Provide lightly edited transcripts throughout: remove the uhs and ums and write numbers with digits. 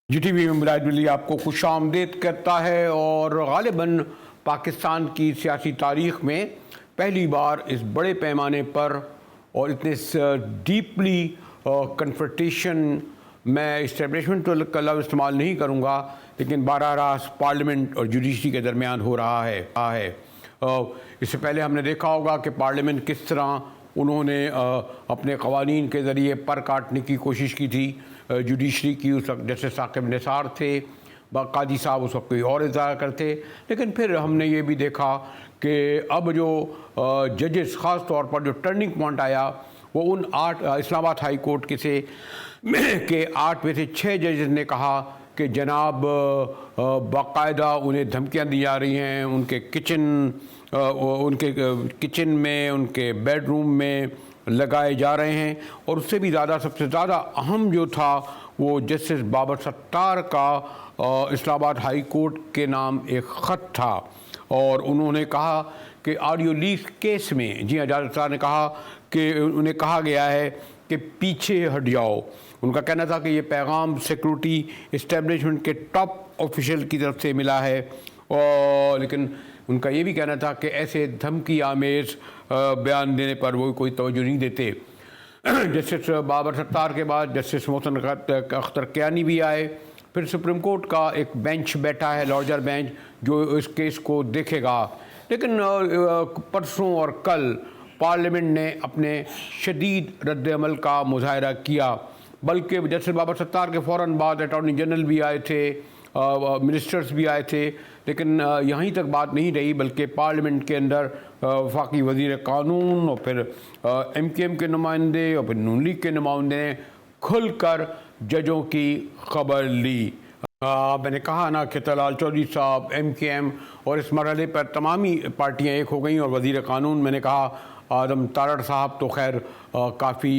GTV में मुलायदुल्ली आपको खुशामदीद करता है और ग़ालिबन पाकिस्तान की सियासी तारीख़ में पहली बार इस बड़े पैमाने पर और इतने डीपली कन्फ्रंटेशन मैं इस्टेब्लिशमेंट का लफ्ज़ इस्तेमाल नहीं करूँगा, लेकिन बारह रास पार्लियामेंट और जुडिशरी के दरमियान हो रहा है। इससे पहले हमने देखा होगा कि पार्लियामेंट किस तरह उन्होंने अपने क़वानीन के ज़रिए पर काटने की कोशिश की थी। जुडिशरी की उस वक्त जस्टिस साकिब निसार थे, काजी साहब उस वक्त कोई और इंतज़ार करते, लेकिन फिर हमने ये भी देखा कि अब जो जजेस ख़ास तौर पर जो टर्निंग पॉइंट आया वो उन 8 इस्लामाबाद हाई कोर्ट के 8 में से 6 जजेस ने कहा कि जनाब बाकायदा उन्हें धमकियां दी जा रही हैं, उनके किचन में, उनके बेडरूम में लगाए जा रहे हैं। और उससे भी ज़्यादा सबसे ज़्यादा अहम जो था वो जस्टिस बाबर सत्तार का इस्लामाबाद हाई कोर्ट के नाम एक ख़त था और उन्होंने कहा कि ऑडियो लीक केस में जी जज साहब ने कहा कि उन्हें कहा गया है कि पीछे हट जाओ। उनका कहना था कि ये पैगाम सिक्योरिटी इस्टेब्लिशमेंट के टॉप ऑफिशियल की तरफ से मिला है, और लेकिन उनका ये भी कहना था कि ऐसे धमकी आमेज़ बयान देने पर वो कोई तवज्जो नहीं देते। जस्टिस बाबर सत्तार के बाद जस्टिस मोहसिन अख्तर कियानी भी आए। फिर सुप्रीम कोर्ट का एक बेंच बैठा है, लार्जर बेंच, जो इस केस को देखेगा। लेकिन परसों और कल पार्लियामेंट ने अपने शदीद रद्द-ए-अमल का मुजाहरा किया, बल्कि जस्टिस बाबर सत्तार के फ़ौरन बाद अटॉर्नी जनरल भी आए थे, मिनिस्टर्स भी आए थे, लेकिन यहीं तक बात नहीं रही, बल्कि पार्लियामेंट के अंदर वफाकी वज़ीर कानून और फिर MKM के नुमाइंदे और फिर नून लीग के नुमाइंदे ने खुलकर जजों की खबर ली। मैंने कहा ना कि तलाल चौधरी साहब, MKM और इस मरहले पर तमामी पार्टियां एक हो गई। और वज़ीर कानून मैंने कहा आदम तारड़ साहब तो खैर काफ़ी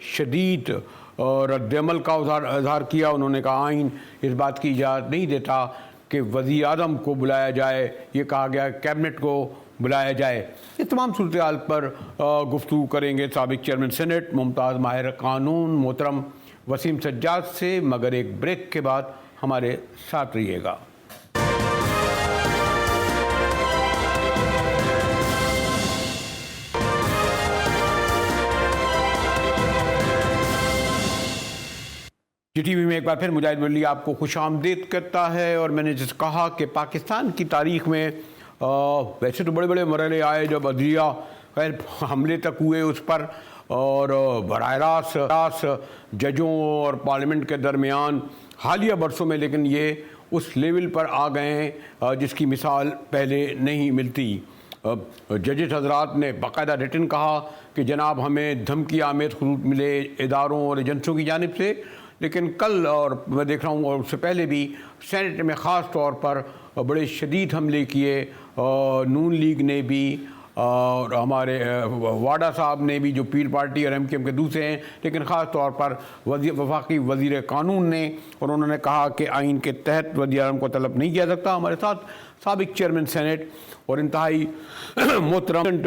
शदीद रद्द-ए-अमल का इज़हार किया। उन्होंने कहा आइन इस बात की इजाज़त नहीं देता कि वज़ीर आज़म को बुलाया जाए, ये कहा गया कैबिनेट को बुलाया जाए। ये तमाम सूरत हाल पर गुफ्तगू करेंगे साबिक़ चेयरमैन सेनेट मुमताज़ माहिर कानून मोहतरम वसीम सज्जाद से, मगर एक ब्रेक के बाद हमारे साथ रहिएगा। GTV में एक बार फिर मुजाहिद आपको खुशामदीद करता है। और मैंने जिस कहा कि पाकिस्तान की तारीख़ में वैसे तो बड़े बड़े मरहले आए जब अदलिया खैर हमले तक हुए उस पर, और बराह रास्त जजों और पार्लियामेंट के दरमियान हालिया बरसों में, लेकिन ये उस लेवल पर आ गए हैं जिसकी मिसाल पहले नहीं मिलती। जजेस हजरात ने बाकायदा रिटन कहा कि जनाब हमें धमकी आमेज़ खरूज मिले इदारों और एजेंसियों की जानिब से, लेकिन कल और मैं देख रहा हूँ और उससे पहले भी सेनेट में ख़ास तौर पर बड़े शदीद हमले किए। नून लीग ने भी और हमारे वाडा साहब ने भी, जो पीर पार्टी और MKM के दूसरे हैं, लेकिन ख़ास तौर पर वफाकी वज़ीर कानून ने, और उन्होंने कहा कि आइन के तहत वज़ीर आज़म को तलब नहीं किया सकता। हमारे साथ साबिक़ चेयरमैन सेनेट और इंतहाई मोहतरम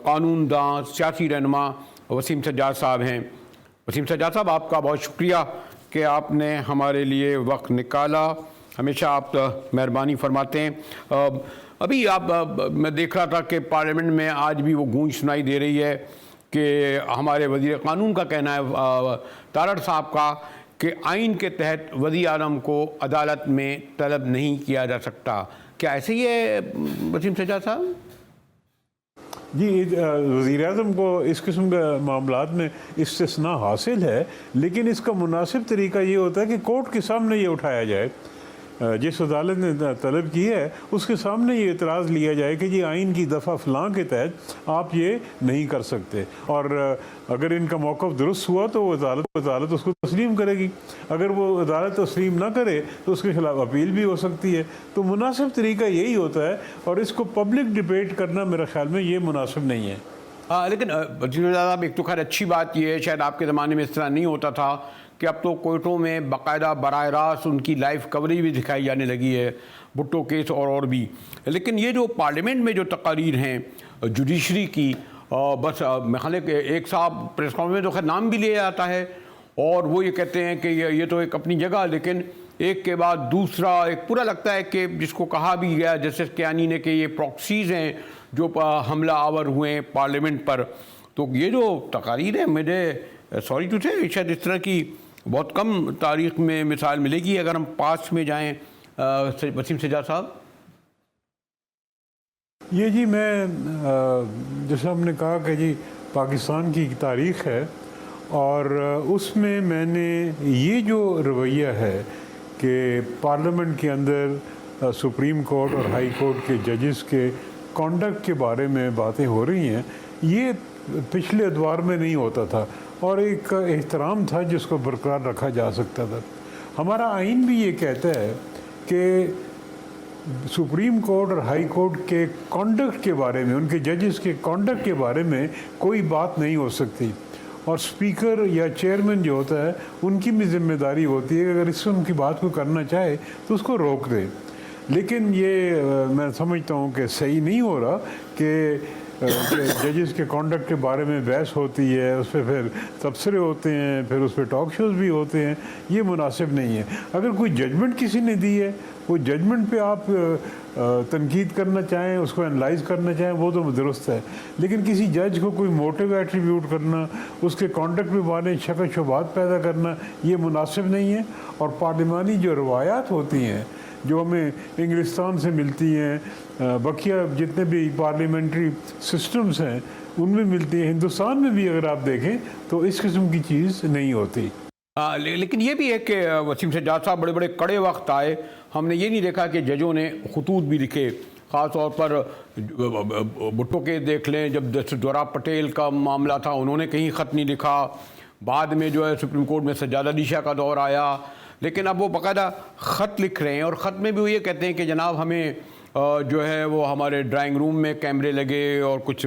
कानूनदान सियासी रहनुमा वसीम सज्जाद साहब हैं। वसीम सज्जाद साहब, आपका बहुत शुक्रिया कि आपने हमारे लिए वक्त निकाला, हमेशा आप मेहरबानी फरमाते हैं। अभी मैं देख रहा था कि पार्लियामेंट में आज भी वो गूंज सुनाई दे रही है कि हमारे वज़ीर कानून का कहना है तारड़ साहब का कि आइन के तहत वज़ीर आज़म को अदालत में तलब नहीं किया जा सकता। क्या ऐसे ही है वसीम सज्जाद साहब? जी, वज़ीर आज़म को इस किस्म के मामलात में इस्तिस्ना हासिल है, लेकिन इसका मुनासिब तरीका ये होता है कि कोर्ट के सामने ये उठाया जाए। जिस अदालत ने तलब की है उसके सामने ये एतराज़ लिया जाए कि जी आइन की दफ़ा फ़लाँ के तहत आप ये नहीं कर सकते, और अगर इनका मौक़िफ़ दुरुस्त हुआ तो वो अदालत उसको तस्लीम करेगी। अगर वो अदालत तस्लीम ना करे तो उसके ख़िलाफ़ अपील भी हो सकती है। तो मुनासिब तरीका यही होता है, और इसको पब्लिक डिबेट करना मेरे ख़्याल में ये मुनासिब नहीं है। लेकिन वज़ीर साहब, एक तो खैर अच्छी बात ये है, शायद आपके ज़माने में इस तरह नहीं होता था कि अब तो कोर्टों में बाकायदा बराह रास्त उनकी लाइव कवरेज भी दिखाई जाने लगी है, भुट्टो केस और भी। लेकिन ये जो पार्लियामेंट में जो तकारीर हैं जुडिशरी की, बस मेरे ख्याल है कि एक साहब प्रेस कॉन्फ्रेंस में तो खैर नाम भी लिया जाता है, और वो ये कहते हैं कि ये तो एक अपनी जगह, लेकिन एक के बाद दूसरा एक पूरा लगता है कि जिसको कहा भी गया जस्टिस कियानी ने कि ये प्रॉक्सीज हैं जो हमला आवर हुए हैं पार्लियामेंट पर। तो ये जो तकारीर है, मुझे सॉरी टू से शायद इस तरह की बहुत कम तारीख में मिसाल मिलेगी। अगर हम पास में जाएं, वसीम सज्जाद साहब। ये जी मैं जैसे हमने कहा कि जी पाकिस्तान की तारीख़ है और उसमें मैंने ये जो रवैया है कि पार्लियामेंट के अंदर सुप्रीम कोर्ट और हाई कोर्ट के जजेस के कॉन्डक्ट के बारे में बातें हो रही हैं, ये पिछले अदवार में नहीं होता था और एक एहतराम था जिसको बरकरार रखा जा सकता था। हमारा आइन भी ये कहता है कि सुप्रीम कोर्ट और हाई कोर्ट के कॉन्डक्ट के बारे में, उनके जजेस के कॉन्डक्ट के बारे में कोई बात नहीं हो सकती और स्पीकर या चेयरमैन जो होता है उनकी भी जिम्मेदारी होती है कि अगर इससे उनकी बात को करना चाहे तो उसको रोक दे। लेकिन ये मैं समझता हूँ कि सही नहीं हो रहा कि जजेस के कॉन्डक्ट के बारे में बहस होती है, उस पर फिर तबसरे होते हैं, फिर उस पर टॉक शोज़ भी होते हैं। ये मुनासिब नहीं है। अगर कोई जजमेंट किसी ने दी है, वो जजमेंट पे आप तनकीद करना चाहें, उसको एनालाइज करना चाहें, वो तो दुरुस्त है। लेकिन किसी जज को कोई मोटिव एट्रीब्यूट करना, उसके कॉन्डक्ट के बारे में शक शुबात पैदा करना, ये मुनासिब नहीं है। और पार्लिमानी जो रवायात होती हैं जो हमें इंग्लिस्तान से मिलती हैं, बकिया जितने भी पार्लियामेंट्री सिस्टम्स हैं उनमें मिलती हैं, हिंदुस्तान में भी अगर आप देखें तो इस किस्म की चीज़ नहीं होती। लेकिन ये भी है कि वसीम सज्जाद साहब, बड़े बड़े कड़े वक्त आए, हमने ये नहीं देखा कि जजों ने खतूत भी लिखे। ख़ास तौर पर भुट्टो के देख लें, जब जस्टिस दोरा पटेल का मामला था उन्होंने कहीं ख़त नहीं लिखा। बाद में जो है सुप्रीम कोर्ट में सज्जाद अली शाह का दौर आया, लेकिन अब वो बाकायदा ख़त लिख रहे हैं और ख़त में भी वो ये कहते हैं कि जनाब हमें जो है वो हमारे ड्राइंग रूम में कैमरे लगे और कुछ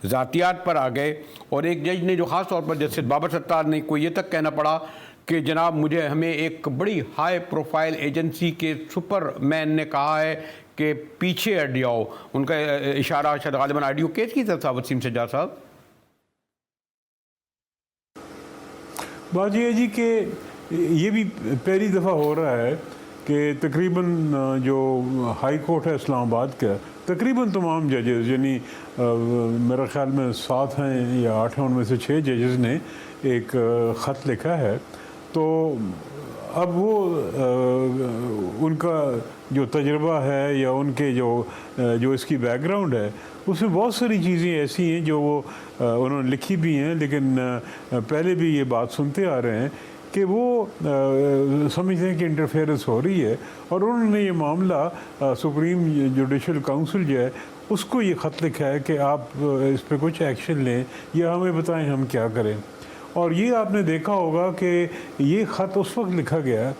ज़ातियात पर आ गए। और एक जज ने जो ख़ास तौर पर जस्टिस बाबर सत्तार ने को ये तक कहना पड़ा कि जनाब हमें एक बड़ी हाई प्रोफाइल एजेंसी के सुपरमैन ने कहा है कि पीछे हट जाओ। उनका इशारा शायद गालिबन आडियो केस की तरफ था। वसीम सज्जाद साहब, बात यह है जी कि ये भी पहली दफ़ा हो रहा है कि तकरीबन जो हाई कोर्ट है इस्लामाबाद का, तकरीबन तमाम जजेस यानी मेरा ख़्याल में 7 हैं या 8 हैं, उनमें से 6 जजेस ने एक ख़त लिखा है। तो अब वो उनका जो तजर्बा है या उनके जो इसकी बैकग्राउंड है, उसमें बहुत सारी चीज़ें ऐसी हैं जो वो उन्होंने लिखी भी हैं, लेकिन पहले भी ये बात सुनते आ रहे हैं कि वो समझते हैं कि इंटरफेरेंस हो रही है। और उन्होंने ये मामला सुप्रीम जुडिशल काउंसिल जो है उसको ये ख़त लिखा है कि आप इस पर कुछ एक्शन लें या हमें बताएं हम क्या करें। और ये आपने देखा होगा कि ये ख़त उस वक्त लिखा गया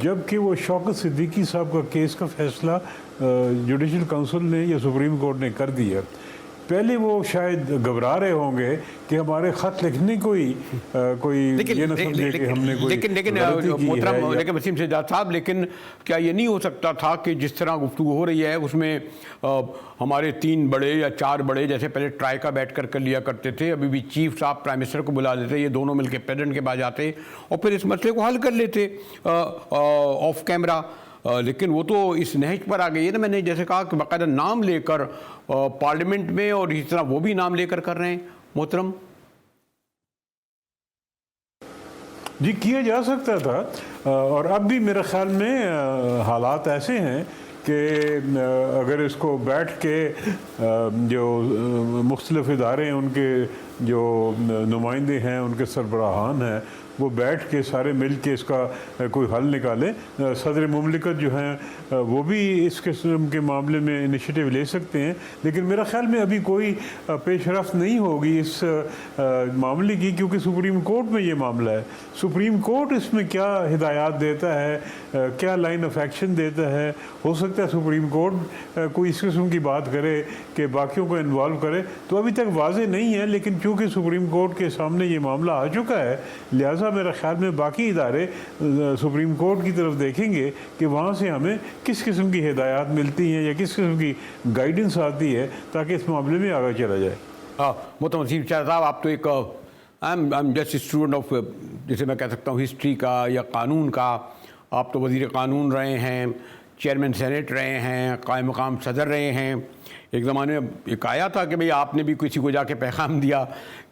जबकि वो शौकत सिद्दीकी साहब का केस का फ़ैसला जुडिशल काउंसिल ने या सुप्रीम कोर्ट ने कर दिया। पहले वो शायद घबरा रहे होंगे कि हमारे ख़त लिखने कोई ये ना समझे कि हमने कोई लेकिन वसीम सज्जाद साहब, लेकिन क्या ये नहीं हो सकता था कि जिस तरह गुफ्तगू हो रही है उसमें हमारे 3 बड़े या 4 बड़े, जैसे पहले ट्राइका बैठ कर लिया करते थे, अभी भी चीफ साहब प्राइम मिनिस्टर को बुला लेते, ये दोनों मिलकर प्रेसिडेंट के पास जाते और फिर इस मसले को हल कर लेते ऑफ कैमरा। लेकिन वो तो इस नहज पर आ गई है ना। मैंने जैसे कहा कि बाकायदा नाम लेकर पार्लियामेंट में और इस तरह वो भी नाम लेकर कर रहे हैं। मोहतरम जी, किया जा सकता था और अब भी मेरे ख्याल में हालात ऐसे हैं कि अगर इसको बैठ के जो मुख्तलिफ इदारे हैं उनके जो नुमाइंदे हैं, उनके सरबराहान हैं, वो बैठ के सारे मिल के इसका कोई हल निकालें। सदर मुमलिकत जो हैं वो भी इस किस्म के मामले में इनिशिएटिव ले सकते हैं, लेकिन मेरा ख्याल में अभी कोई पेशरफ्त नहीं होगी इस मामले की, क्योंकि सुप्रीम कोर्ट में ये मामला है। सुप्रीम कोर्ट इसमें क्या हिदायत देता है, क्या लाइन ऑफ एक्शन देता है, हो सकता है सुप्रीम कोर्ट कोई इस किस्म की बात करे कि बाकियों को इन्वॉल्व करे, तो अभी तक वाज़ेह नहीं है। लेकिन चूँकि सुप्रीम कोर्ट के सामने ये मामला आ चुका है, लिहाजा मेरा ख्याल में बाकी इदारे सुप्रीम कोर्ट की तरफ देखेंगे कि वहाँ से हमें किस किस्म की हिदायत मिलती हैं या किस किस्म की गाइडेंस आती है ताकि इस मामले में आगे चला जाए। मोहतरम वसीम साहब, आप तो एक I am just student of, जैसे मैं कह सकता हूँ, हिस्ट्री का या कानून का। आप तो वज़ीर कानून रहे हैं, चेयरमैन सेनेट रहे हैं, कायम मकाम सदर रहे हैं। एक ज़माने में एक आया था कि भाई आपने भी किसी को जाके पैगाम दिया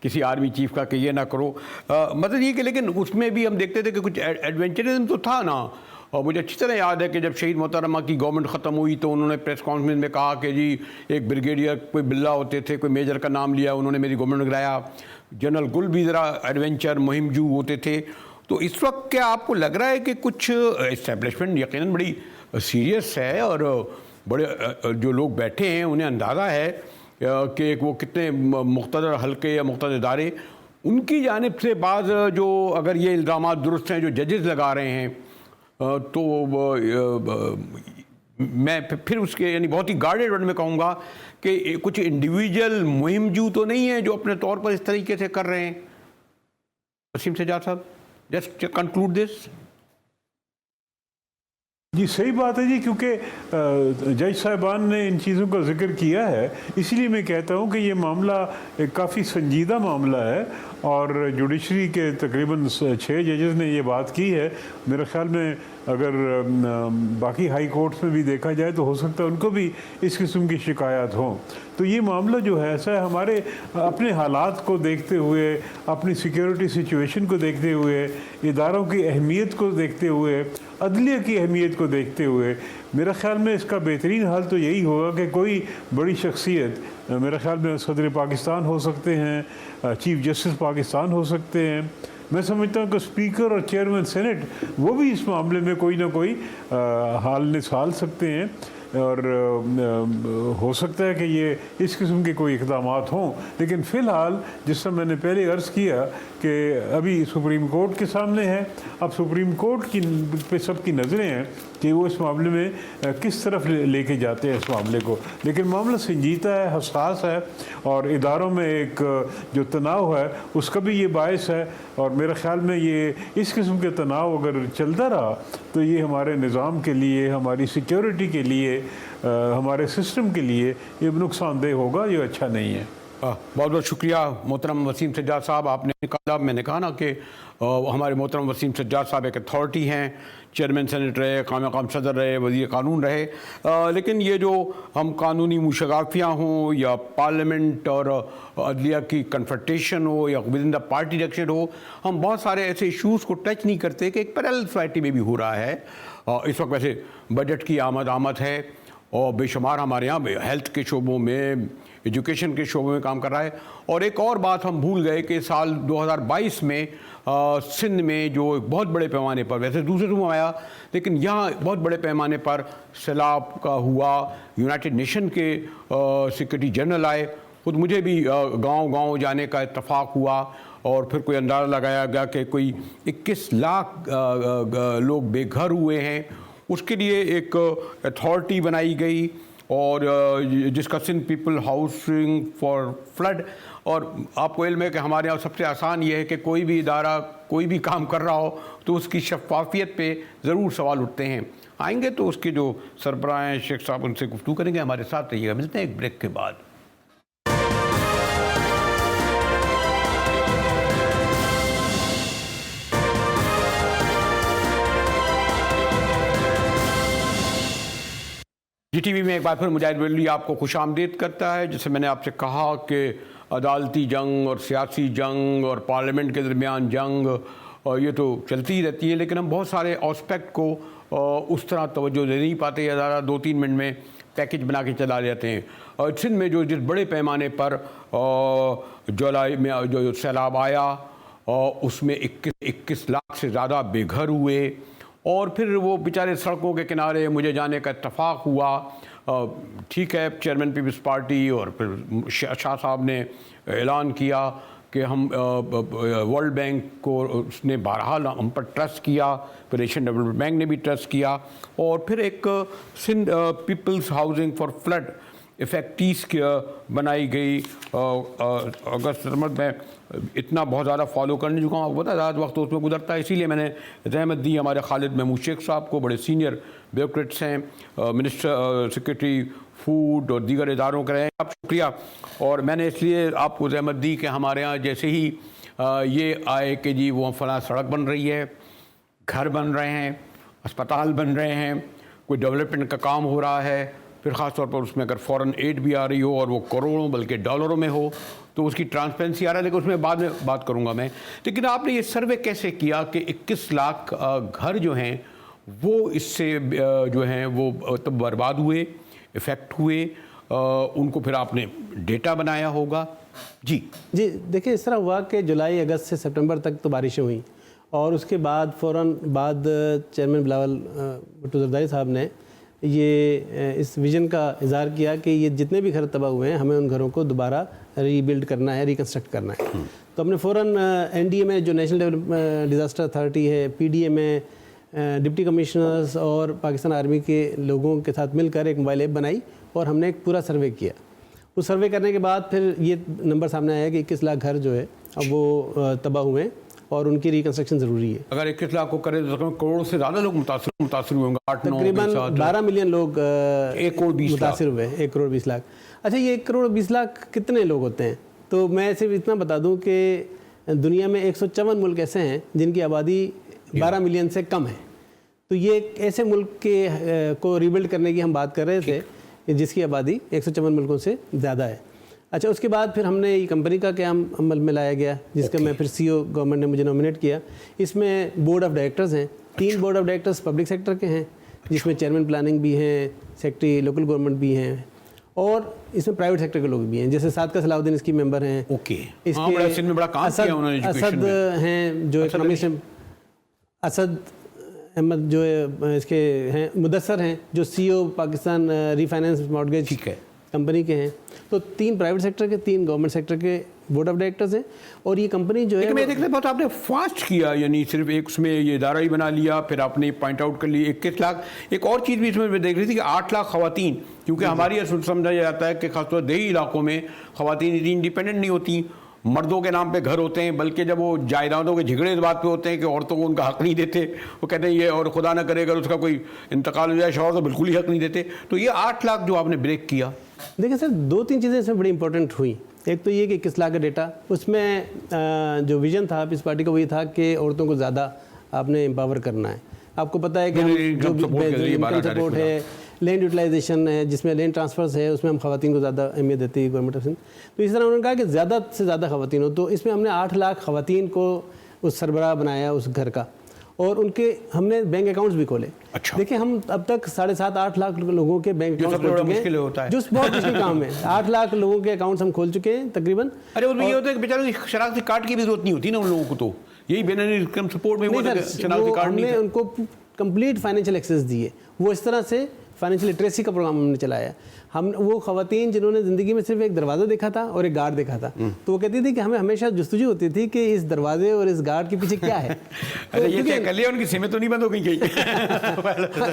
किसी आर्मी चीफ का कि ये ना करो। मतलब ये कि लेकिन उसमें भी हम देखते थे कि कुछ एडवेंचरिज्म तो था ना। और मुझे अच्छी तरह याद है कि जब शहीद मोहतरमा की गवर्नमेंट ख़त्म हुई तो उन्होंने प्रेस कॉन्फ्रेंस में कहा कि जी एक ब्रिगेडियर कोई बिल्ला होते थे, कोई मेजर का नाम लिया, उन्होंने मेरी गवर्नमेंट में गिराया। जनरल गुल भी ज़रा एडवेंचर मुहिमजू होते थे। तो इस वक्त क्या आपको लग रहा है कि कुछ इस्टेब्लिशमेंट यकीनन बड़ी सीरियस है और बड़े जो लोग बैठे हैं उन्हें अंदाज़ा है कि वो कितने मुख्तदर हल्के या मुख्तदर इदारे उनकी जानिब से बाज़ जो अगर ये इल्ज़ामात दुरुस्त हैं जो जजेस लगा रहे हैं तो मैं फिर उसके यानी बहुत ही गार्डेड वर्ड में कहूँगा कि कुछ इंडिविजुअल मुहिमजू तो नहीं है जो अपने तौर पर इस तरीके से कर रहे हैं। वसीम सज्जाद साहब, जस्ट कंक्लूड दिस। जी सही बात है जी, क्योंकि जज साहिबान ने इन चीज़ों का जिक्र किया है, इसलिए मैं कहता हूँ कि ये मामला एक काफ़ी संजीदा मामला है और जुडिशरी के तकरीबन 6 जजेस ने ये बात की है। मेरे ख्याल में अगर बाकी हाई कोर्ट्स में भी देखा जाए तो हो सकता है उनको भी इस किस्म की शिकायत हो। तो ये मामला जो है ऐसा है, हमारे अपने हालात को देखते हुए, अपनी सिक्योरिटी सिचुएशन को देखते हुए, इदारों की अहमियत को देखते हुए, अदलिया की अहमियत को देखते हुए मेरा ख्याल में इसका बेहतरीन हाल तो यही होगा कि कोई बड़ी शख्सियत, मेरा ख्याल में सदर पाकिस्तान हो सकते हैं, चीफ जस्टिस पाकिस्तान हो सकते हैं, मैं समझता हूँ कि स्पीकर और चेयरमैन सेनेट वो भी इस मामले में कोई ना कोई हाल निकाल सकते हैं और हो सकता है कि ये इस किस्म के कोई इक़दाम हों। लेकिन फ़िलहाल जिस तरह मैंने पहले अर्ज़ किया कि अभी सुप्रीम कोर्ट के सामने है, अब सुप्रीम कोर्ट की पे सबकी नज़रें हैं कि वो इस मामले में किस तरफ लेके जाते हैं इस मामले को। लेकिन मामला संजीदा है, हसास है और इदारों में एक जो तनाव है उसका भी ये बायस है। और मेरे ख़्याल में ये इस किस्म के तनाव अगर चलता रहा तो ये हमारे निज़ाम के लिए, हमारी सिक्योरिटी के लिए, हमारे सिस्टम के लिए ये नुकसानदेह होगा, ये अच्छा नहीं है। बहुत बहुत शुक्रिया मोहतरम वसीम सज्जाद साहब। आपने कहा, मैंने कहा ना कि हमारे मोहतरम वसीम सज्जाद साहब एक अथॉरिटी हैं, चेयरमैन सेनेट रहे, कायम मकाम सदर रहे, वज़ीर कानून रहे। लेकिन ये जो हम कानूनी मुशगाफियाँ हों या पार्लियामेंट और अदलिया की कन्फ्रंटेशन हो या with in the party election हो, हम बहुत सारे ऐसे इशूज़ को टच नहीं करते कि एक पैरेलल सोसाइटी में भी हो रहा है। इस वक्त वैसे बजट की आमद है और बेशुमार हमारे यहाँ हेल्थ के शोबों में, एजुकेशन के शोबों में काम कर रहा है। और एक और बात हम भूल गए कि साल 2022 में सिंध में जो बहुत बड़े पैमाने पर, वैसे दूसरे रूम आया लेकिन यहाँ बहुत बड़े पैमाने पर सैलाब का हुआ। यूनाइटेड नेशन के सेक्रेटरी जनरल आए, खुद मुझे भी गांव-गांव जाने का इत्तफाक हुआ और फिर कोई अंदाज़ा लगाया गया कि कोई 21 लाख लोग बेघर हुए हैं। उसके लिए एक अथॉरिटी बनाई गई और जिसका Sindh people housing for flood. और आपको इल्म है कि हमारे यहाँ सबसे आसान ये है कि कोई भी इदारा कोई भी काम कर रहा हो तो उसकी शफाफियत पे ज़रूर सवाल उठते हैं। आएंगे तो उसके जो सरबराह हैं शेख साहब, उनसे गुफ्तगू करेंगे। हमारे साथ रहिएगा, मिलते हैं एक ब्रेक के बाद। GTV में एक बार फिर मुजाहिद वली आपको खुशामदीद करता है। जैसे मैंने आपसे कहा कि अदालती जंग और सियासी जंग और पार्लियामेंट के दरमियान जंग ये तो चलती ही रहती है, लेकिन हम बहुत सारे एस्पेक्ट को उस तरह तवज्जो दे नहीं पाते या ज़्यादा 2-3 मिनट में पैकेज बना के चला जाते हैं। और सिंध में जो जिस बड़े पैमाने पर जुलाई में जो सैलाब आया उसमें 21 लाख से ज़्यादा बेघर हुए और फिर वो बेचारे सड़कों के किनारे मुझे जाने का इत्तफाक हुआ। ठीक है, चेयरमैन पीपल्स पार्टी और फिर शाह साहब ने ऐलान किया कि हम वर्ल्ड बैंक को उसने बहरहाल हम पर ट्रस्ट किया, फिर एशियन डेवलपमेंट बैंक ने भी ट्रस्ट किया और फिर एक Sindh people's housing for flood affectees बनाई गई। अगस्त सितंबर में इतना बहुत ज़्यादा फॉलो करने चुका हूँ, आपको पता है ज़्यादा वक्त उसमें गुजरता है, इसीलिए मैंने रहमत दी हमारे खालिद महमूद शेख साहब को, बड़े सीनियर ब्यूरोक्रेट्स हैं, मिनिस्टर सेक्रेटरी फूड और दीगर इदारों के रहे हैं। आप शुक्रिया। और मैंने इसलिए आपको रहमत दी कि हमारे यहाँ जैसे ही ये आए कि जी वो फलां सड़क बन रही है, घर बन रहे हैं, अस्पताल बन रहे हैं, कोई डेवलपमेंट का काम हो रहा है, फिर ख़ास तौर पर उसमें अगर फॉरेन एड भी आ रही हो और वो करोड़ों बल्कि डॉलरों में हो तो उसकी ट्रांसपेरेंसी आ रहा है, लेकिन उसमें बाद में बात करूंगा मैं। लेकिन आपने ये सर्वे कैसे किया कि 21 लाख घर जो हैं वो इससे जो हैं वो तब बर्बाद हुए, इफ़ेक्ट हुए, उनको फिर आपने डेटा बनाया होगा? जी देखिए, इस तरह हुआ कि जुलाई अगस्त से सितंबर तक तो बारिशें हुई और उसके बाद फ़ौरन बाद चेयरमैन बिलावल भुट्टो जरदारी साहब ने ये इस विज़न का इज़हार किया कि ये जितने भी घर तबाह हुए हैं हमें उन घरों को दोबारा रीबिल्ड करना है, रिकन्स्ट्रक्ट करना है। तो हमने फ़ौरन एनडीए में जो नेशनल डिज़ास्टर अथॉरिटी है, पीडीए में डिप्टी कमिश्नर्स और पाकिस्तान आर्मी के लोगों के साथ मिलकर एक मोबाइल ऐप बनाई और हमने एक पूरा सर्वे किया। उस सर्वे करने के बाद फिर ये नंबर सामने आया कि 21 लाख घर जो है अब वो तबाह हुए हैं और उनकी रिकन्स्ट्रक्शन ज़रूरी है। अगर 21 लाख को करें तो करोड़ से ज़्यादा लोग मुतासर हुए होंगे। तकरीबन 12 मिलियन लोग 1 करोड़ 20 मुतासर हुए, 1 करोड़ 20 लाख। अच्छा, ये 1 करोड़ 20 लाख कितने लोग होते हैं? तो मैं सिर्फ इतना बता दूं कि दुनिया में 154 मुल्क ऐसे हैं जिनकी आबादी 12 मिलियन से कम है। तो ये एक ऐसे मुल्क के को रिबिल्ड करने की हम बात कर रहे थे जिसकी आबादी 154 मुल्कों से ज़्यादा है। अच्छा, उसके बाद फिर हमने ये कंपनी का क़याम अमल में लाया गया जिसका मैं फिर सीईओ गवर्नमेंट ने मुझे नॉमिनेट किया। इसमें बोर्ड ऑफ डायरेक्टर्स हैं, 3 board of directors public sector के हैं जिसमें चेयरमैन प्लानिंग भी हैं, सेक्रेटरी लोकल गवर्नमेंट भी हैं और इसमें प्राइवेट सेक्टर के लोग भी हैं, जैसे सादका सलाउद्दीन इसकी मेंबर हैं। ओके, इसके में बड़ा काम किया उन्होंने एजुकेशन असद में। हैं जो इकोनॉमिस्ट हैं, असद अहमद जो इसके हैं, मुदस्सर हैं जो CEO Pakistan refinance mortgage company के हैं। तो 3 प्राइवेट सेक्टर के, 3 गवर्नमेंट सेक्टर के बोर्ड ऑफ डायरेक्टर्स हैं और ये कंपनी जो है मैं देख रहा बहुत आपने फास्ट किया, यानी सिर्फ एक उसमें ये इदारा ही बना लिया, फिर आपने पॉइंट आउट कर ली 21 लाख। एक और चीज़ भी इसमें मैं देख रही थी कि 8 लाख खवातीन, क्योंकि हमारी यह समझा जाता है कि खासतौर देही इलाकों में खवातीन इतनी इंडिपेंडेंट नहीं होती, मर्दों के नाम पे घर होते हैं, बल्कि जब वो जायदादों के झगड़े इस बात पे होते हैं कि औरतों को उनका हक नहीं देते, वो कहते हैं ये, और खुदा ना करे अगर उसका कोई इंतकाल हो जाए शौहर तो बिल्कुल ही हक नहीं देते। तो ये 8 लाख जो आपने ब्रेक किया। देखिए सर, 2-3 चीज़ें इसमें बड़ी इंपॉर्टेंट हुई। एक तो ये कि 21 लाख का डेटा, उसमें जो विजन था इस पार्टी का वही था कि औरतों को ज़्यादा आपने एम्पावर करना है। आपको पता है कि जो इनकम सपोर्ट है, लैंड यूटिलाइजेशन है, जिसमें लैंड ट्रांसफर्स है, उसमें हम खवातीन को ज़्यादा अहमियत देती है गवर्नमेंट ऑफ सिंध। तो इस तरह उन्होंने कहा कि ज़्यादा से ज़्यादा खवातीन हो, तो इसमें हमने 8 लाख खवातीन को उस सरबराह बनाया उस घर का, और उनके हमने बैंक अकाउंट्स भी खोले। अच्छा। देखिए, हम अब तक 7.5-8 लाख लोगों के बैंक अकाउंट्स खोल चुके हैं, जो बहुत मुश्किल काम है। 8 लाख लोगों के अकाउंट्स हम खोल चुके हैं तकरीबन। अरे उसमें ये होता है कि बेचारों की शनाख्ती कार्ड की भी जरूरत नहीं होती ना उन लोगों को, तो यही बेनिफिट इनकम सपोर्ट में शनाख्ती कार्ड नहीं, हमने उनको कंप्लीट फाइनेंशियल एक्सेस दिए। वो इस तरह से फाइनेंशियल लिटरेसी का प्रोग्राम हमने चलाया। हम वो खवातीन जिन्होंने ज़िंदगी में सिर्फ एक दरवाज़ा देखा था और एक गार्ड देखा था, तो वो कहती थी कि हमें हमेशा जुस्तजू होती थी कि इस दरवाजे और इस गार्ड के पीछे क्या है। तो ये चेक कर लिया उनकी सीमें तो नहीं बंद हो गई कहीं?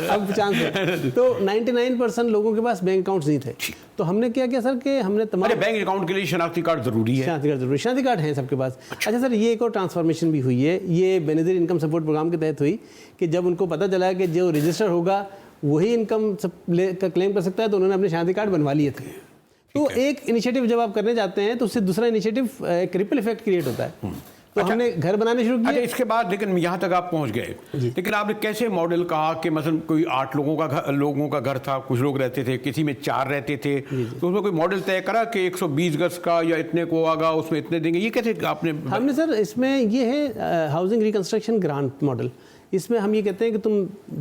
अब चांस है। तो 99% लोगों के पास बैंक अकाउंट्स नहीं थे। तो हमने क्या किया सर कि हमने तमाम बैंक अकाउंट के लिए शनाख्ती कार्ड जरूरी है। शनाख्ती कार्ड जरूरी, शनाख्ती कार्ड हैं सबके पास। अच्छा सर, ये एक और ट्रांसफॉर्मेशन भी हुई है, ये बेनज़ीर इनकम सपोर्ट प्रोग्राम के तहत हुई कि जब उनको पता चला कि जो रजिस्टर होगा वही इनकम का क्लेम कर सकता है, तो उन्होंने अपने शनाख्ती कार्ड बनवा लिए थे। तो एक इनिशिएटिव जब आप करने जाते हैं तो उससे दूसरा इनिशिएटिव एक रिपल इफेक्ट क्रिएट होता है। तो हमने घर बनाने शुरू किए। अच्छा, इसके बाद लेकिन यहाँ तक आप पहुँच गए, लेकिन आपने कैसे मॉडल कहा कि मतलब कोई 8 लोगों का घर था, कुछ लोग रहते थे, किसी में 4 रहते थे, तो उसमें कोई मॉडल तय करा कि 120 गज का या इतने को आगा उसमें इतने देंगे, ये कैसे आपने? हमने सर इसमें ये है हाउसिंग रिकन्स्ट्रक्शन ग्रांट मॉडल। इसमें हम ये कहते हैं कि तुम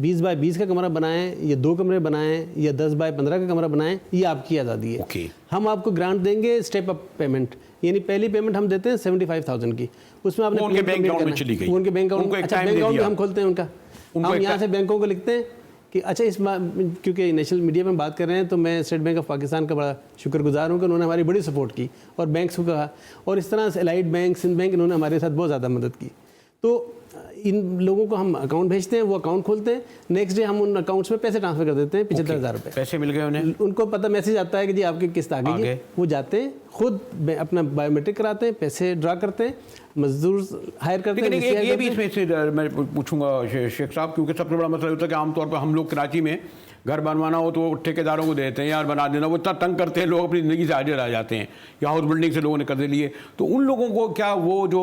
20 बाय 20 का कमरा बनाएं या 2 कमरे बनाएं या 10 बाय 15 का कमरा बनाएं, ये आपकी आज़ादी है। Okay. हम आपको ग्रांट देंगे स्टेप अप पेमेंट, यानी पहली पेमेंट हम देते हैं 75,000 की, उसमें आपने उनके बैंक अकाउंट में चली गई, उनके बैंक अकाउंट, अच्छा बैंक अकाउंट हम खोलते हैं उनका, हम यहाँ से बैंकों को लिखते हैं कि अच्छा क्योंकि नेशनल मीडिया में बात कर रहे हैं तो मैं स्टेट बैंक ऑफ पाकिस्तान का बड़ा शुक्रगुजार हूँ कि उन्होंने हमारी बड़ी सपोर्ट की और बैंक्स को कहा, और इस तरह से एलाइड बैंक, सिंध बैंक, इन्होंने हमारे साथ बहुत ज़्यादा मदद की। तो इन लोगों को हम अकाउंट भेजते हैं, वो अकाउंट खोलते हैं, नेक्स्ट डे हम उन अकाउंट्स में पैसे ट्रांसफ़र कर देते हैं 75,000 रुपये। पैसे मिल गए उन्हें, उनको पता मैसेज आता है कि जी आपकी किस्त आ गई है, वो जाते हैं खुद अपना बायोमेट्रिक कराते हैं, पैसे ड्रा करते हैं, मजदूर हायर करते हैं। लेकिन ये भी इसमें से मैं पूछूंगा शेख साहब, क्योंकि सबसे बड़ा मसला होता है कि आमतौर पर हम लोग कराची में घर बनवाना हो तो ठेकेदारों को देते हैं, यार बना देना, वो इतना तंग करते हैं, लोग अपनी ज़िंदगी से हाजिर आ जाते हैं, या हाउस बिल्डिंग से लोगों ने कर्जे लिए, तो उन लोगों को क्या वो जो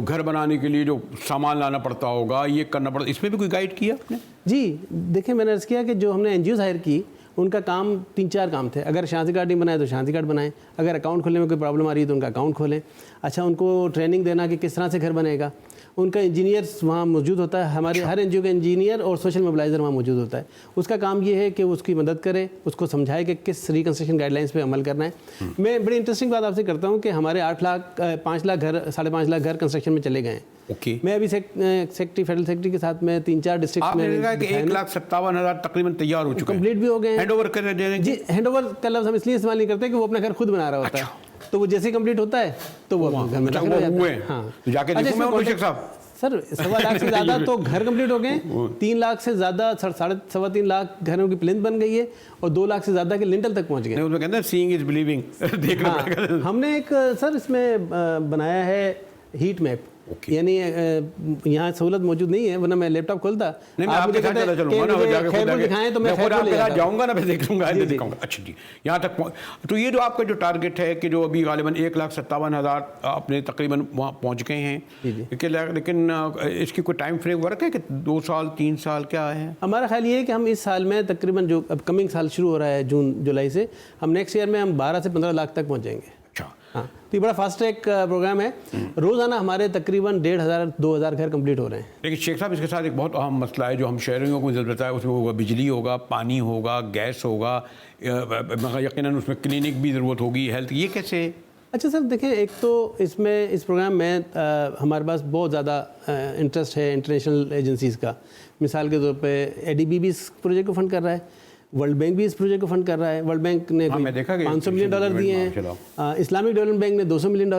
घर बनाने के लिए जो सामान लाना पड़ता होगा, ये करना पड़ता, इसमें भी कोई गाइड किया आपने? जी देखिए, मैंने अर्ज़ किया कि जो हमने NGOs हायर की उनका काम 3-4 काम थे। अगर शांति कार्ड नहीं बनाए तो शांति कार्ड बनाएं, अगर अकाउंट खोलने में कोई प्रॉब्लम आ रही है तो उनका अकाउंट खोलें। अच्छा, उनको ट्रेनिंग देना कि किस तरह से घर बनेगा, उनका इंजीनियर्स वहाँ मौजूद होता है, हमारे हर NGO का इंजीनियर और सोशल मोबिलाइज़र वहाँ मौजूद होता है। उसका काम ये है कि उसकी मदद करे, उसको समझाए कि किस रिकन्स्ट्रक्शन गाइडलाइंस पे अमल करना है। मैं बड़ी इंटरेस्टिंग बात आपसे करता हूँ कि हमारे 5 लाख घर 5.5 लाख घर कंस्ट्रक्शन में चले गए हैं। ओके, मैं अभी सेक्रेटरी फेडरल सेक्रेटरी के साथ में 3-4 डिस्ट्रिक्ट में 1,57,000 तकरीबन तैयार हो चुके हैं, कंप्लीट भी हो गए हैं। हैंड ओवर कर रहे हैं जी, हैंड ओवर का लफ्ज़ हम इसलिए इस्तेमाल नहीं करते कि वो अपना घर खुद बना रहा होता है, तो वो जैसे कंप्लीट होता है तो वो घर में दाखिल हो जाता है। हाँ, जाके देखो मैं शेख साहब, सर 1.25 लाख से ज़्यादा तो घर कंप्लीट हो गए, 3 लाख से ज़्यादा 3.5 लाख घरों की प्लिंथ बन गई है और 2 लाख से ज़्यादा के लिंटल तक पहुंच गए। उसमें कहते हैं सीइंग इज बिलीविंग, देखना पड़ेगा। हमने एक सर इसमें बनाया है हीट मैप, यानी यहाँ सहूलत मौजूद नहीं है, वरना मैं लैपटॉप खोलता, नहीं मैं आपके साथ चला चलूंगा ना, जाके खैरपुर दिखाएं तो मैं खैरपुर ले जाऊंगा, जाऊंगा ना, मैं देख लूंगा, दिखाऊंगा। अच्छा जी, यहाँ तक तो ये जो आपका जो टारगेट है कि जो अभी गालिबन 1,57,000 अपने तकरीबन वहाँ पहुँच गए हैं, लेकिन इसकी कोई टाइम फ्रेम वर्क है कि 2 साल 3 साल क्या है? हमारा ख्याल ये है कि हम इस साल में तकरीबन जो अब कमिंग साल शुरू हो रहा है जून जुलाई से, हम नेक्स्ट ईयर में हम 12 से 15 लाख तक पहुँच जाएंगे। हाँ, तो ये बड़ा फास्ट ट्रैक प्रोग्राम है। रोज़ाना हमारे तकरीबन 1,500-2,000 घर कंप्लीट हो रहे हैं। लेकिन शेख साहब, इसके साथ एक बहुत अहम मसला है जो हम शहरियों को ज़रूरत है, उसमें होगा बिजली होगा, पानी होगा, गैस होगा, यकीनन उसमें क्लिनिक भी ज़रूरत होगी, हेल्थ, ये कैसे? अच्छा सर देखिए, एक तो इसमें इस प्रोग्राम में हमारे पास बहुत ज़्यादा इंटरेस्ट है इंटरनेशनल एजेंसीज़ का। मिसाल के तौर पे ADB भी इस प्रोजेक्ट को फंड कर रहा है, वर्ल्ड बैंक भी इस प्रोजेक्ट को फंड कर रहा है। वर्ल्ड बैंक ने $500 मिलियन दिए हैं, इस्लामिक डेवलपमेंट बैंक ने $200 मिलियन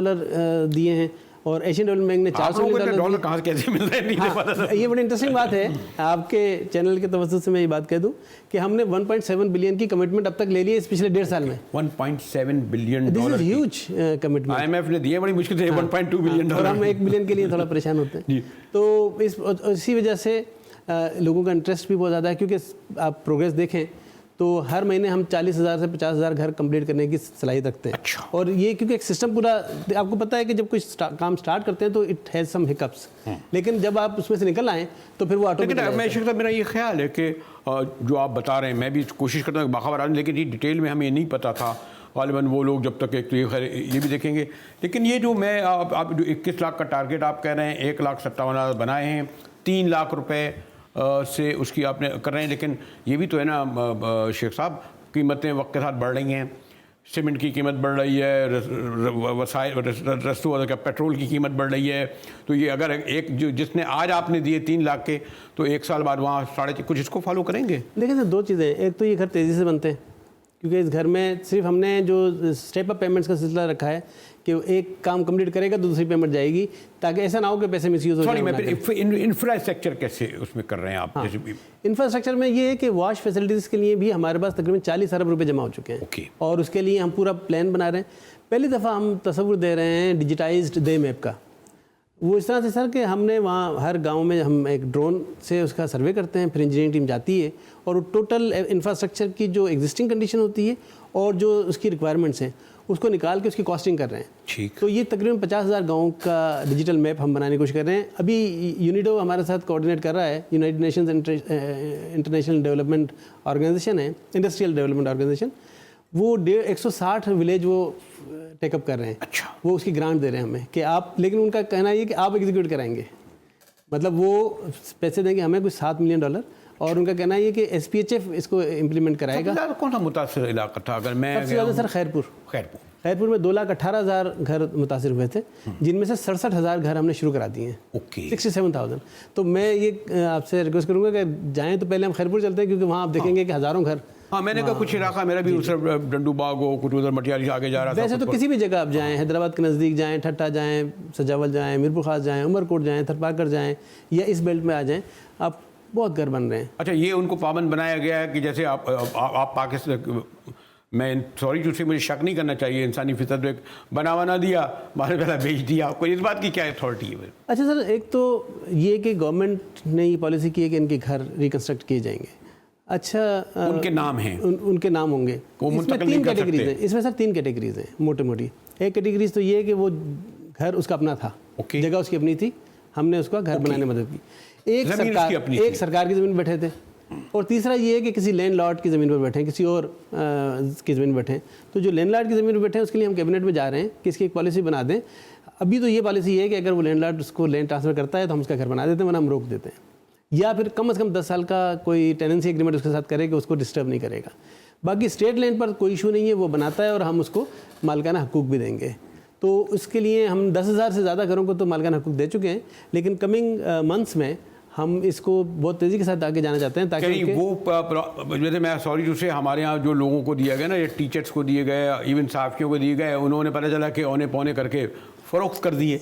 दिए हैं और एशियन डेवलपमेंट बैंक ने $400 मिलियन डॉलर कहाँ कैसे मिल रहे हैं, नहीं पता। ये बड़ी इंटरेस्टिंग बात है, आपके चैनल के तवज्जुह से मैं ये बात कह दूं कि हमने 1.7 बिलियन की कमिटमेंट अब तक ले ली है इस पिछले 1.5 साल में। 1.7 billion this is huge commitment. IMF ने दिए बड़ी मुश्किल से 1.2 बिलियन और हम 1 बिलियन के लिए थोड़ा परेशान होते हैं। तो इसी वजह से लोगों का इंटरेस्ट भी बहुत ज़्यादा है, क्योंकि आप प्रोग्रेस देखें तो हर महीने हम 40,000 से 50,000 घर कंप्लीट करने की सलाहियत रखते हैं। अच्छा। और ये क्योंकि एक सिस्टम पूरा, आपको पता है कि जब कुछ काम स्टार्ट करते हैं तो इट हैज़ सम हिकअप्स, लेकिन जब आप उसमें से निकल आएँ तो फिर वो ऑटोमेटिक। मेरा ये ख्याल है कि जो आप बता रहे हैं, मैं भी कोशिश करता हूँ बाखबर आने, लेकिन ये डिटेल में हमें नहीं पता था गालिबन वो लोग जब तक एक, तो ये भी देखेंगे। लेकिन ये जो मैं आप जो 21 लाख का टारगेट आप कह रहे हैं, 1,57,000 बनाए हैं, 3 लाख रुपए से उसकी आपने कर रहे हैं, लेकिन ये भी तो है ना शेख साहब, कीमतें वक्त के साथ बढ़ रही हैं, सीमेंट की कीमत बढ़ रही है, रस्तों का पेट्रोल की कीमत बढ़ रही है, तो ये अगर एक जो जिसने आज आपने दिए 3 लाख के, तो 1 साल बाद वहाँ 3.5 कुछ इसको फॉलो करेंगे? देखिए सर, 2 चीज़ें, एक तो ये घर तेज़ी से बनते हैं क्योंकि इस घर में सिर्फ हमने जो स्टेप अप पेमेंट्स का सिलसिला रखा है कि एक काम कंप्लीट करेगा तो दूसरी पेमेंट जाएगी, ताकि ऐसा ना हो कि पैसे मिसयूज हो जाए। इंफ्रास्ट्रक्चर कैसे उसमें कर रहे हैं आप? हाँ, इंफ्रास्ट्रक्चर में ये है कि वॉश फैसिलिटीज़ के लिए भी हमारे पास तकरीबन 40 अरब रुपए जमा हो चुके हैं। और उसके लिए हम पूरा प्लान बना रहे हैं। पहली दफ़ा हम तस्वुर दे रहे हैं डिजिटाइज्ड डे मैप का। वो इस तरह से सर कि हमने वहाँ हर गांव में हम एक ड्रोन से उसका सर्वे करते हैं, फिर इंजीनियरिंग टीम जाती है और टोटल इंफ्रास्ट्रक्चर की जो एग्जिस्टिंग कंडीशन होती है और जो उसकी रिक्वायरमेंट्स हैं उसको निकाल के उसकी कॉस्टिंग कर रहे हैं। ठीक। तो ये तकरीबन 50,000 गाँव का डिजिटल मैप हम बनाने की कोशिश कर रहे हैं। अभी यूनिडो हमारे साथ कोऑर्डिनेट कर रहा है, United Nations International Development Organization है, इंडस्ट्रियल डेवलपमेंट ऑर्गेनाइजेशन, वो 160 विलेज वो टेकअप कर रहे हैं। अच्छा। वो उसकी ग्रांट दे रहे हैं हमें कि आप, लेकिन उनका कहना ये कि आप एग्जीक्यूट कराएंगे, मतलब वो पैसे देंगे हमें कुछ $7 मिलियन, और उनका कहना है कि SPHF इसको इम्प्लीमेंट कराएगा। कौन सा मुतासिर इलाका था? अगर मैं सबसे ज़्यादा सर खैरपुर में 2,18,000 घर मुतासिर हुए थे, जिनमें से 67,000 घर हमने शुरू करा दिए हैं। 67,000। तो मैं ये आपसे रिक्वेस्ट करूँगा कि जाएँ तो पहले हम खैरपुर चलते हैं, क्योंकि वहाँ आप देखेंगे कि हज़ारों घर हाँ, मैंने कहा कुछ इलाका मेरा भी उस डंडू बाग हो, कुछ उधर मटियाली से आगे जा रहा था। वैसे तो किसी भी जगह आप जाएं, हैदराबाद के नज़दीक जाएं, ठट्टा जाएं, सजावल जाएं, मीरपुर खास जाएं, उमरकोट जाएं, थरपाकर जाएं या इस बेल्ट में आ जाएं, आप बहुत घर बन रहे हैं। अच्छा, ये उनको पाबंद बनाया गया है कि जैसे आप पाकिस्तान, मैं सॉरी टू से, मुझे शक नहीं करना चाहिए, इंसानी फितरत में बना दिया, मारे पहला बेच दिया आपको, इस बात की क्या अथॉरिटी है? अच्छा सर, एक तो ये कि गवर्नमेंट ने ये पॉलिसी की है कि इनके घर रिकन्स्ट्रक्ट किए जाएंगे। अच्छा, उनके नाम हैं, उनके नाम होंगे। इसमें 3 कैटेगरीज हैं, इसमें सर 3 कैटेगरीज हैं मोटी मोटी। एक कैटेगरीज तो ये है कि वो घर उसका अपना था, जगह उसकी अपनी थी, हमने उसका घर बनाने में मदद की। एक सरकार की ज़मीन बैठे थे, और तीसरा ये है कि किसी लैंडलॉर्ड की ज़मीन पर बैठे हैं, किसी और की ज़मीन पर बैठे हैं। तो जो लैंडलॉर्ड की ज़मीन पर बैठे हैं उसके लिए हम कैबिनेट में जा रहे हैं कि इसकी एक पॉलिसी बना दें। अभी तो ये पॉलिसी है कि अगर वो लैंडलॉर्ड उसको लैंड ट्रांसफ़र करता है तो हम उसका घर बना देते हैं, वरना हम रोक देते हैं, या फिर कम से कम 10 साल का कोई टेनेंसी एग्रीमेंट उसके साथ करे कि उसको डिस्टर्ब नहीं करेगा। बाकी स्टेट लैंड पर कोई इशू नहीं है, वो बनाता है और हम उसको मालिकाना हकूक़ भी देंगे। तो उसके लिए हम 10,000 से ज़्यादा घरों को तो मालिकाना हकूक़ दे चुके हैं, लेकिन कमिंग मंथ्स में हम इसको बहुत तेज़ी के साथ आगे जाना चाहते हैं, ताकि वो जैसे मैं सॉरी टू से, हमारे यहाँ जो लोगों को दिया गया ना, ये टीचर्स को दिए गए, इवन साफियों को दिए गए, उन्होंने पता चला कि औने पौने करके फ़रोख्त कर दिए।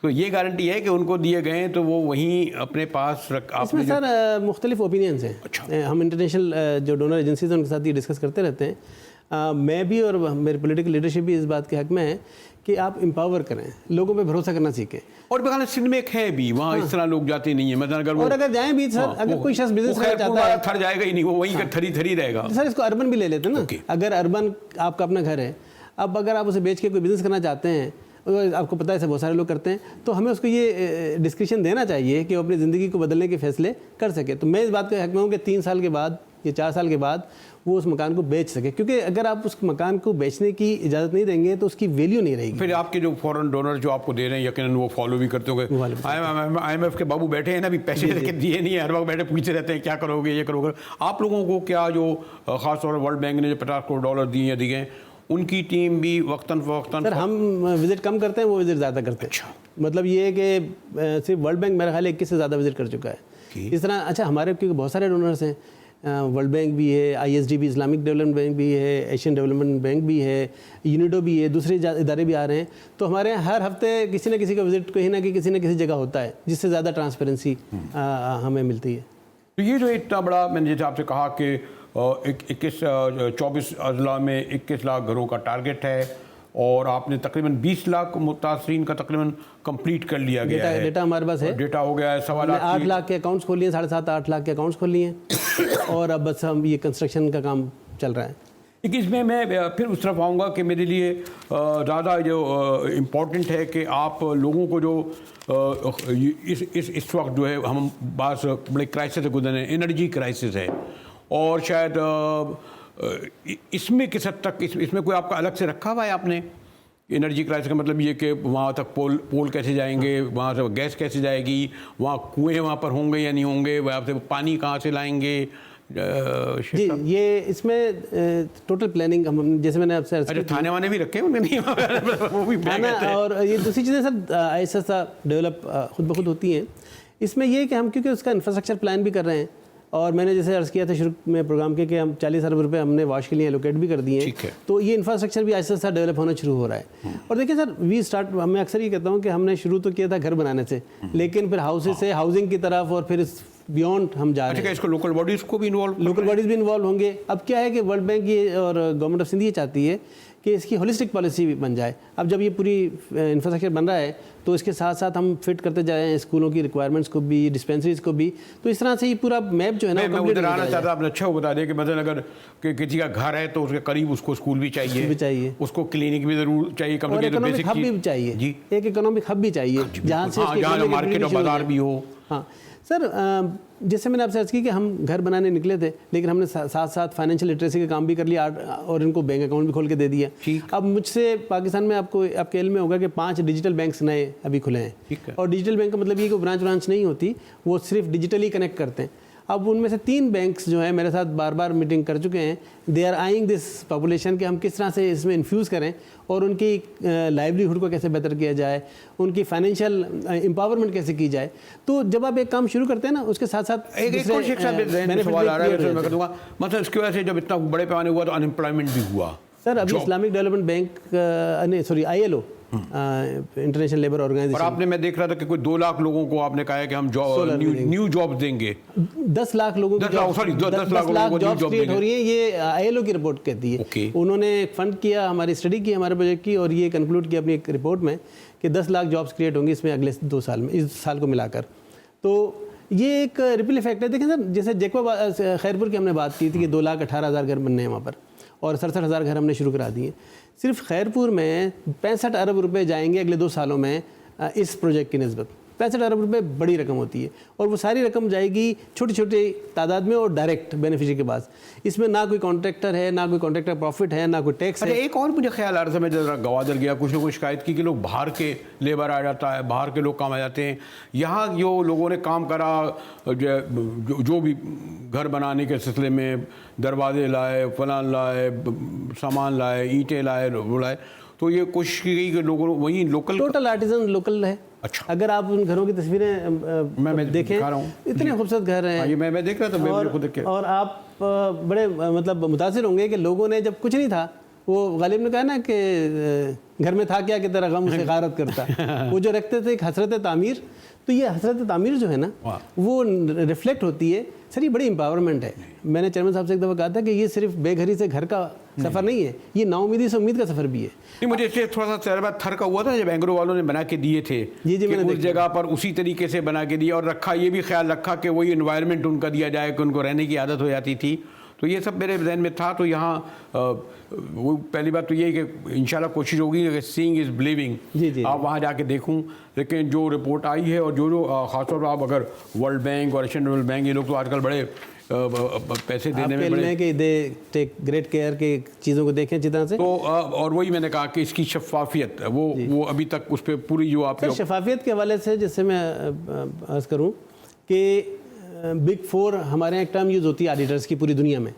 तो ये गारंटी है कि उनको दिए गए हैं तो वो वहीं अपने पास इसमें सर मुख्तलिफ ओपिनियंस हैं। अच्छा। हम इंटरनेशनल जो डोनर एजेंसीज हैं उनके साथ ये डिस्कस करते रहते हैं। मैं भी और मेरी पॉलिटिकल लीडरशिप भी इस बात के हक में है कि आप एम्पावर करें, लोगों पे भरोसा करना सीखें। और बगाना सिंध में एक है भी, वहाँ इस तरह लोग जाते नहीं है, मतलब अगर जाएं भी सर, अगर कोई शख्स बिजनेस करना चाहता है, थर जाएगा ही नहीं, वो वहीं थरी रहेगा। सर इसको अर्बन भी ले लेते हैं ना। अगर अर्बन आपका अपना घर है, अब अगर आप उसे बेच के कोई बिजनेस करना चाहते हैं, आपको पता है ऐसे बहुत सारे लोग करते हैं, तो हमें उसको ये डिस्क्रिप्शन देना चाहिए कि वो अपनी ज़िंदगी को बदलने के फैसले कर सके। तो मैं इस बात के हक में हूँ कि 3 साल के बाद या 4 साल के बाद वो उस मकान को बेच सके, क्योंकि अगर आप उस मकान को बेचने की इजाज़त नहीं देंगे तो उसकी वैल्यू नहीं रहेगी। फिर आपके जो फॉरेन डोनर जो आपको दे रहे हैं, यकीनन वो फॉलो भी करते होंगे। IMF के बाबू बैठे हैं ना, अभी पैसे लेके दिए नहीं है, हर वक्त बैठे पूछते रहते हैं क्या करोगे, ये करोगे। आप लोगों को क्या, जो ख़ासतौर पर वर्ल्ड बैंक ने जो $50 करोड़ दिए हैं, उनकी टीम भी वक्तन फ़वक्तन? सर हम विज़िट कम करते हैं, वो विज़िट ज़्यादा करते हैं। अच्छा। मतलब ये है कि सिर्फ वर्ल्ड बैंक मेरा ख्याल है 21 से ज़्यादा विज़िट कर चुका है इस तरह। अच्छा, हमारे क्योंकि बहुत सारे डोनर्स हैं, वर्ल्ड बैंक भी है, ISD भी, इस्लामिक डेवलपमेंट बैंक भी है, एशियन डेवलपमेंट बैंक भी है, यूनिडो भी है, दूसरे इदारे भी आ रहे हैं। तो हमारे यहाँ हर हफ्ते किसी न किसी का विज़िट कहीं ना किसी न किसी जगह होता है, जिससे ज़्यादा ट्रांसपेरेंसी हमें मिलती है। तो ये जो इतना बड़ा, मैंने जैसे आपसे कहा कि 24 अजला में 21 लाख घरों का टारगेट है, और आपने तकरीबन 20 लाख मुतासरीन का तकरीबन कंप्लीट कर लिया गया है। डेटा हमारे पास है, डेटा हो गया है 8 लाख के अकाउंट्स खोल लिए, 7.5-8 लाख के अकाउंट्स खोल लिए और अब बस हम ये कंस्ट्रक्शन का काम चल रहा है। इसमें मैं फिर उस तरफ आऊँगा कि मेरे लिए ज़्यादा जो इम्पोर्टेंट है कि आप लोगों को जो इस वक्त जो है हम बात बड़े क्राइसिस से गुजर रहे हैं, एनर्जी क्राइसिस है, और शायद इसमें किस हद तक इसमें कोई आपका अलग से रखा हुआ है आपने? एनर्जी क्राइसिस का मतलब ये कि वहाँ तक पोल कैसे जाएंगे, वहाँ से गैस कैसे जाएगी, वहाँ कुएँ वहाँ पर होंगे या नहीं होंगे, वहाँ से पानी कहाँ से लाएंगे? जी, ये इसमें टोटल प्लानिंग हम, जैसे मैंने आपसे अच्छा, थाने वाने भी रखे होंगे नहीं वो भी और ये दूसरी चीज़ें सर ऐसा डेवलप खुद ब खुद होती हैं। इसमें ये कि हम क्योंकि उसका इंफ्रास्ट्रक्चर प्लान भी कर रहे हैं, और मैंने जैसे अर्ज़ किया था शुरू में प्रोग्राम के कि हम 40 अरब रुपए हमने वाश के लिए एलोकेट भी कर दिए हैं। तो ये इंफ्रास्ट्रक्चर भी आहिस्ता आहिस्ता डेवलप होना शुरू हो रहा है। और देखिए सर, मैं अक्सर ये कहता हूँ कि हमने शुरू तो किया था घर बनाने से, लेकिन फिर हाउसेज से हाउसिंग की तरफ और फिर बियॉन्ड हम जा रहे हैं। इसको लोकल बॉडीज़ को भी लोकल बॉडीज़ भी इन्वॉल्व होंगे। अब क्या है कि वर्ल्ड बैंक ये और गवर्नमेंट ऑफ सिंध ये चाहती है कि इसकी होलिस्टिक पॉलिसी भी बन जाए। अब जब ये पूरी इंफ्रास्ट्रक्चर बन रहा है तो इसके साथ साथ हम फिट करते जाएं स्कूलों की रिक्वायरमेंट्स को भी, डिस्पेंसरीज को भी। तो इस तरह से ये पूरा मैप जो है ना, मैं उधर आना चाहता, आपने अच्छा बता दिया कि मतलब अगर किसी का घर है तो उसके करीब उसको स्कूल भी चाहिए, उसको क्लिनिक भी जरूर चाहिए, कम से कम बेसिक हब भी चाहिए, एक इकोनॉमिक हब भी चाहिए जहाँ से मार्केट और बाजार भी हो। हाँ सर, जैसे मैंने आपसे अर्ज़ की कि हम घर बनाने निकले थे, लेकिन हमने साथ साथ फाइनेंशियल लिटरेसी का काम भी कर लिया और इनको बैंक अकाउंट भी खोल के दे दिया। अब मुझसे पाकिस्तान में आपके इल्म में होगा कि 5 डिजिटल बैंक्स नए अभी खुले हैं। और डिजिटल बैंक का मतलब ये कि ब्रांच नहीं होती, वो सिर्फ डिजिटली कनेक्ट करते हैं। अब उनमें से 3 बैंक्स जो हैं मेरे साथ बार बार मीटिंग कर चुके हैं। They are eyeing this population कि हम किस तरह से इसमें इन्फ्यूज़ करें और उनकी लाइवलीहुड को कैसे बेहतर किया जाए, उनकी फाइनेंशियल एम्पावरमेंट कैसे की जाए। तो जब आप एक काम शुरू करते हैं ना, उसके साथ साथ एक और सवाल आ रहा है, मैं कहूँगा मतलब इसकी वजह से जब इतना बड़े पैमाने हुआ तो अनएम्प्लॉयमेंट भी हुआ। सर अभी इस्लामिक डेवलपमेंट बैंक नहीं sorry ILO International Labour Organization, और आपने, मैं देख रहा था कि कोई 2 लाख लोगों को आपने कहा है कि हम न्यू जॉब देंगे। 10 लाख लोगों को 10 लाख जॉब्स क्रिएट हो रही है, ये ILO की रिपोर्ट कहती है। Okay. उन्होंने फंड किया, हमारी स्टडी की हमारे प्रोजेक्ट की, और ये कंक्लूड किया अपनी एक रिपोर्ट में कि 10 लाख जॉब्स क्रिएट होंगी इसमें अगले 2 साल में, इस साल को मिलाकर। तो ये एक रिपल इफेक्ट है। देखें सर, जैसे जेकवा खैरपुर की हमने बात की थी कि 2,18,000 घर बनने हैं वहाँ पर, और 67,000 घर हमने शुरू करा दिए। सिर्फ खैरपुर में 65 अरब रुपए जाएंगे अगले 2 सालों में इस प्रोजेक्ट की निस्बत। 65 अरब रुपए बड़ी रकम होती है, और वो सारी रकम जाएगी छोटी छोटी तादाद में और डायरेक्ट बेनिफिशियरी के पास। इसमें ना कोई कॉन्ट्रैक्टर है, ना कोई कॉन्ट्रैक्टर प्रॉफिट है, ना कोई टैक्स है। एक और मुझे ख्याल आ रहा था, मैं जरा गवादर गया, कुछ लोगों ने शिकायत की कि लोग बाहर के लेबर आ जाता है, बाहर के लोग काम आ जाते हैं। यहाँ जो लोगों ने काम करा, जो भी घर बनाने के सिलसिले में दरवाजे लाए, फलान लाए, सामान लाए, ईंटें लाए, वो लाए, तो ये कोशिश की गई कि लोगों वही लोकल, टोटल आर्टिजन लोकल है। अच्छा, अगर आप उन घरों की तस्वीरें मैं देखें, इतने खूबसूरत घर हैं। ये मैं देख रहा था, खुद के। और आप बड़े मतलब मुतासिर होंगे कि लोगों ने, जब कुछ नहीं था, वो गालिब ने कहा ना कि घर में था क्या कि तेरा गम से गारत करता वो जो रखते थे एक हसरत तामीर। तो ये हसरत तामीर जो है ना, वो रिफ्लेक्ट होती है। सर ये बड़ी एम्पावरमेंट है। मैंने चेयरमैन साहब से एक दफ़ा कहा था कि ये सिर्फ बेघरी से घर का सफ़र नहीं है, ये नाउमीदी से उम्मीद का सफ़र भी है। नहीं, मुझे इससे थोड़ा सा शहरबाद थर का हुआ था जब एंग्रो वालों ने बना के दिए थे। जी जी, मैंने उस जगह पर उसी तरीके से बना के दिया, और रखा, ये भी ख्याल रखा कि वही इन्वायरमेंट उनका दिया जाए कि उनको रहने की आदत हो जाती थी। तो ये सब मेरे जहन में था। तो यहाँ वो पहली बात तो ये है कि इंशाल्लाह कोशिश होगी कि सीइंग इज़ बिलीविंग, आप वहाँ जाके देखूँ। लेकिन जो रिपोर्ट आई है, और जो ख़ासतौर पर आप अगर वर्ल्ड बैंक और एशियन डेवलपमेंट बैंक, ये लोग तो आजकल बड़े पैसे देने में बड़े कि दे टेक ग्रेट केयर के चीज़ों को देखें अच्छी तरह से। तो और वही मैंने कहा कि इसकी शफाफियत वो अभी तक उस पर पूरी जो आप शफाफियत के हवाले से जैसे मैं अर्ज़ करूँ कि बिग 4 हमारे यहाँ एक टर्म यूज़ होती है ऑडिटर्स की पूरी दुनिया में।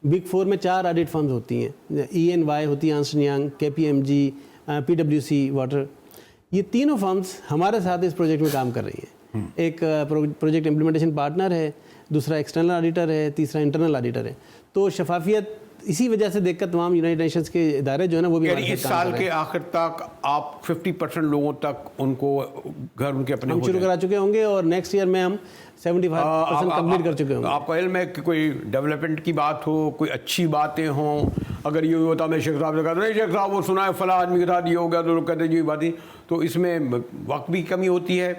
बिग 4 में 4 ऑडिट फर्म्स होती हैं, EY होती है, Ernst and young, KPMG, PwC water. ये तीनों फर्म्स हमारे साथ इस प्रोजेक्ट में काम कर रही हैं। एक प्रोजेक्ट इम्प्लीमेंटेशन पार्टनर है, दूसरा एक्सटर्नल ऑडिटर है, तीसरा इंटरनल ऑडिटर है। तो शफाफियत इसी वजह से देखकर तमाम यूनाइटेड नेशंस के इदारे जो है ना, वो भी इस साल के आखिर तक आप 50% लोगों तक उनको घर उनके अपने हम शुरू करा चुके होंगे, और नेक्स्ट ईयर में हम 75% कंप्लीट कर चुके होंगे। आपका इल्म है कि कोई डेवलपमेंट की बात हो, कोई अच्छी बातें हों, अगर ये होता, मैं शेख साहब से कहता नहीं शेख साहब वो सुना है फला आदमी के साथ ये हो गया, तो लोग कहते हैं ये बात ही, तो इसमें वक्त भी कमी होती है,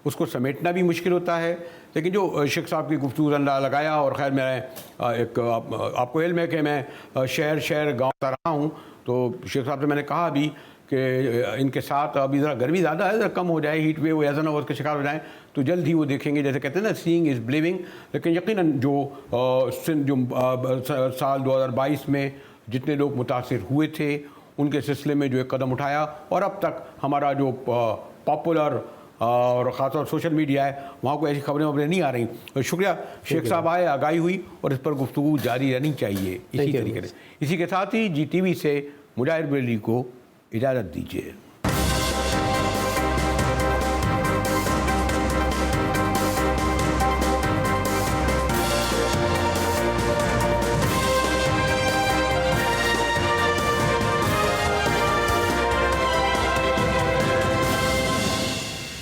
उसको समेटना भी मुश्किल होता है। लेकिन जो शेख साहब की गुफ्तगू लगाया, और खैर मैं एक आपको इल्म है कि मैं शहर गाँव का रहा हूँ, तो शेख साहब से मैंने कहा अभी कि इनके साथ अभी ज़रा गर्मी ज़्यादा है, ज़रा कम हो जाए, हीट वेव ऐसा ना हो उसके शिकार हो जाए, तो जल्द ही वो देखेंगे। जैसे कहते हैं ना, सीइंग इज़ बिलीविंग। लेकिन यकीनन जो साल 2022 में जितने लोग मुतासिर हुए थे, उनके सिलसिले में जो एक कदम उठाया, और अब तक हमारा जो पॉपुलर और ख़ासतौर सोशल मीडिया है, वहाँ को ऐसी खबरें नहीं आ रही। तो शुक्रिया शेख साहब आए, आगाही हुई, और इस पर गुफ्तगू जारी रहनी चाहिए इसी तरीके से। इसी के साथ ही GTV से मुजाहिर बरेली को इजाज़त दीजिए।